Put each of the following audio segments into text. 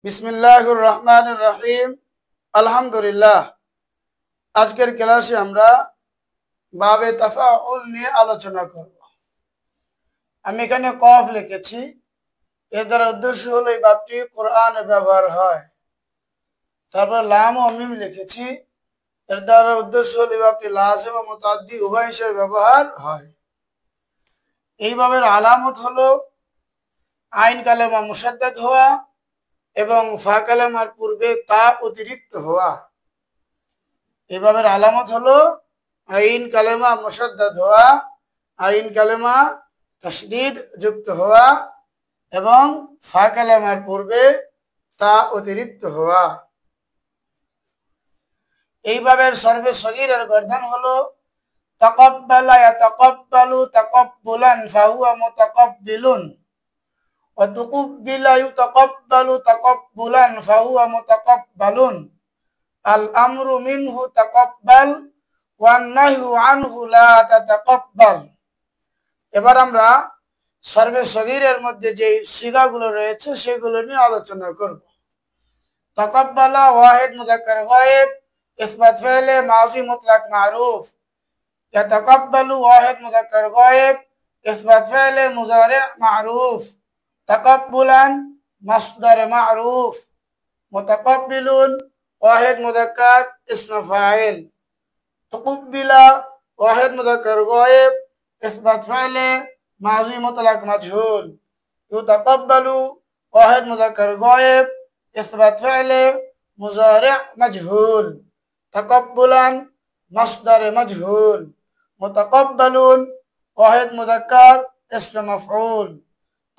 বিসমিল্লাহির রহমানির রহিম। আলহামদুলিল্লাহ। আজকের ক্লাসে আমরা বাবে তাফাউল নিয়ে আলোচনা করব। আমি এখানে কফ লিখেছি, এর দ্বারা উদ্দেশ্য হলো এই বাবটি কোরআনে ব্যবহার হয়। তারপর লাম ও মিম লিখেছি, এর দ্বারা উদ্দেশ্য হলো এই বাবটি লাজিম ও মুতাআদ্দি উভয় হিসেবে ব্যবহার হয়। এই বাবের আলামত হলো আইন কালেমা মুশাদ্দাদ হওয়া এবং ফা কালেমার পূর্বে তা অতিরিক্ত হওয়া। এভাবে আলামত হলো আইন কালেমা মুশাদ্দাদ হওয়া, আইন কালেমা তাশদীদ যুক্ত হওয়া এবং ফা কালেমার পূর্বে তা অতিরিক্ত হওয়া। এইভাবে সর্বে সগীরের গর্দান হলো তাকাব্বালা ইয়াতাকাব্বালু তাকাব্বুলান ফাহুয়া মুতাকাব্বিলুন ওয়া তুকুব্বিলা ইউতাকাব্বালু তাকাব্বুলান ফাহুয়া মুতাকাব্বালুন। আল আমরু মিনহু তাকাব্বাল ওয়ান নাহয়ু আনহু লা তাতাকাব্বাল। এবার আমরা সর্বে সগীরের মধ্যে যে সিগাগুলো রয়েছে সেগুলো নিয়ে আলোচনা করব। তাকাব্বালা ওয়াহিদ মুযাক্কার গায়েব, ইসবাত ফেলে মাজি মুতলাক মারুফ। ইয়াতাকাব্বালু ওয়াহিদ মুযাক্কার গায়েব, ইসবাত ফেলে মুজারি মারুফ। তাকাব্বুলান মাসদার মারুফ। মুতাকাব্বিলুন ওয়াহিদ মুযাক্কার ইসম ফাইল। তুকুব্বিলা ওয়াহিদ মুযাক্কার গায়েব, ইসবাত ফাইলে মাজি মুতলাক মাজহুল। ইউতাকাব্বালু ওয়াহিদ মুযাক্কার গায়েব, ইসবাত ফাইলে মুজারি মাজহুল। তাকাব্বুলান মাসদার মাজহুল। মুতাকাব্বালুন ওয়াহিদ মুযাক্কার ইসম মাফউল।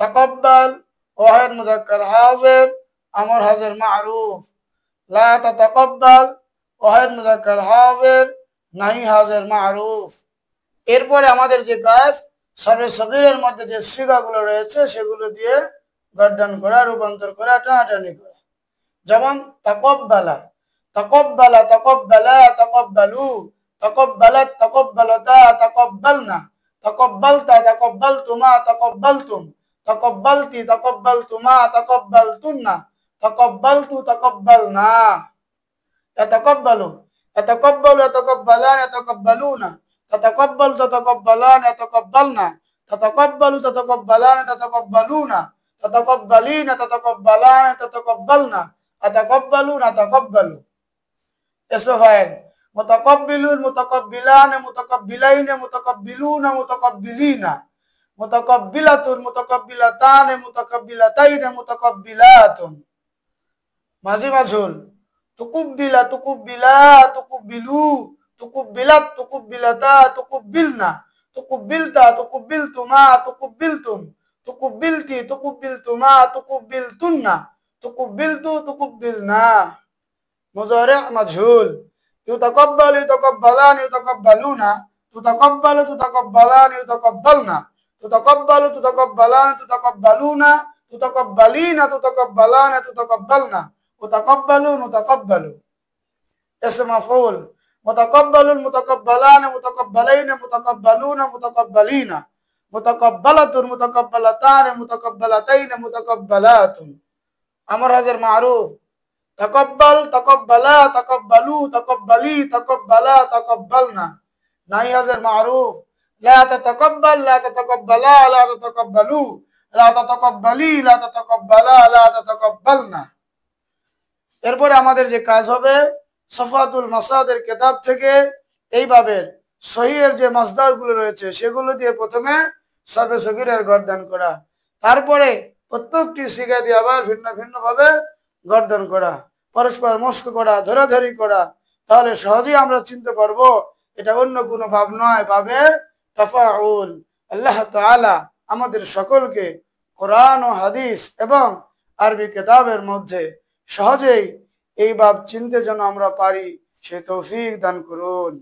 তাকাব্বাল ওয়াহিদ মুযাক্কার হাজির আমর হাজির মারুফ। লা তাতাকাব্বাল ওয়াহিদ মুযাক্কার হাজির নাহি হাজির মারুফ। এরপরে আমাদের যে কাজ সর্বে সগীরের মধ্যে যে সিগাগুলো রয়েছে সেগুলো দিয়ে গর্দান করা, রূপান্তর করা, টানাটানি করা। যেমন তাকাব্বালা, তাকাব্বালা তাকাব্বালা তাকাব্বালু, তাকাব্বালাত তাকাব্বালাতা তাকাব্বালনা, তাকাব্বালতা তাকাব্বালতুমা তাকাব্বালতুম, তাকাব্বালতি তাকাব্বালতুমা তাকাব্বালতুন্না, তাকাব্বালতু তাকাব্বালনা। ইয়াতাকাব্বালু ইয়াতাকাব্বালু ইয়াতাকাব্বালান ইয়াতাকাব্বালুনা, তাতাকাব্বাল তাতাকাব্বালান ইয়াতাকাব্বালনা, তাতাকাব্বালু তাতাকাব্বালান তাতাকাব্বালুনা, তাতাকাব্বালিনা তাতাকাব্বালান তাতাকাব্বালনা, আতাকাব্বালুনা তাকাব্বালু। ইসম ফাইল মুতাকাব্বিলুন মুতাকাব্বিলান মুতাকাব্বিলাইন মুতাকাব্বিলুনা মুতাকাব্বিলিনা, মুতাকাব্বিলাতুন মুতাকাব্বিলাতান মুতাকাব্বিলাতাইন মুতাকাব্বিলাতুন। মাজি মাজহুল তুকুব্বিলা তুকুব্বিলা তুকুব্বিলু, তুকুব্বিলাত তুকুব্বিলাতা তুকুব্বিলনা, তুকুব্বিলতা তুকুব্বিলতুমা তুকুব্বিলতুম, তুকুব্বিলতি তুকুব্বিলতুমা তুকুব্বিলতুন্না, তুকুব্বিলতু তুকুব্বিলনা। মুজারি মাজহুল ইউতাকাব্বালু ইউতাকাব্বালান ইউতাকাব্বালুনা, তুতাকাব্বালু তুতাকাব্বালান ইউতাকাব্বালনা, তুতাকাব্বালু তুতাকাব্বালান তুতাকাব্বালুনা, তুতাকাব্বালিনা তুতাকাব্বালান তুতাকাব্বালনা, মুতাকাব্বালু মুতাকাব্বালু। ইসম মাফউল মুতাকাব্বালুন মুতাকাব্বালান মুতাকাব্বালাইন মুতাকাব্বালুনা মুতাকাব্বালিনা, মুতাকাব্বালাতুন মুতাকাব্বালাতান মুতাকাব্বালাতাইন মুতাকাব্বালাতুন। আমর হাজির মারুফ তাকাব্বাল তাকাব্বালা তাকাব্বালু তাকাব্বালি তাকাব্বালা তাকাব্বালনা। নাহি হাজির মারুফ লা তাতাকাব্বাল লা তাতাকাব্বালা লা তাতাকাব্বালু, লা তাতাকাব্বালি লা তাতাকাব্বালা লা তাতাকাব্বালনা। এরপরে আমাদের যে কাজ হবে সফাতুল মাসাদের কিতাব থেকে এইভাবে সহিহের যে মাসদারগুলো রয়েছে সেগুলো দিয়ে প্রথমে সর্বে সগীরের গর্দান করা, তারপরে প্রত্যেকটি সিগা দিয়ে আবার ভিন্ন ভিন্ন ভাবে গর্দান করা, পরস্পর মস্ক করা, ধরাধরি করা। তাহলে সহজেই আমরা চিনতে পারবো এটা অন্য কোনো ভাব নয়, ভাবে তাফাউল। আল্লাহ তাআলা আমাদের সকলকে কোরআন ও হাদিস এবং আরবি কিতাবের মধ্যে সহজেই এই ভাব চিনতে যেন আমরা পারি সে তৌফিক দান করুন।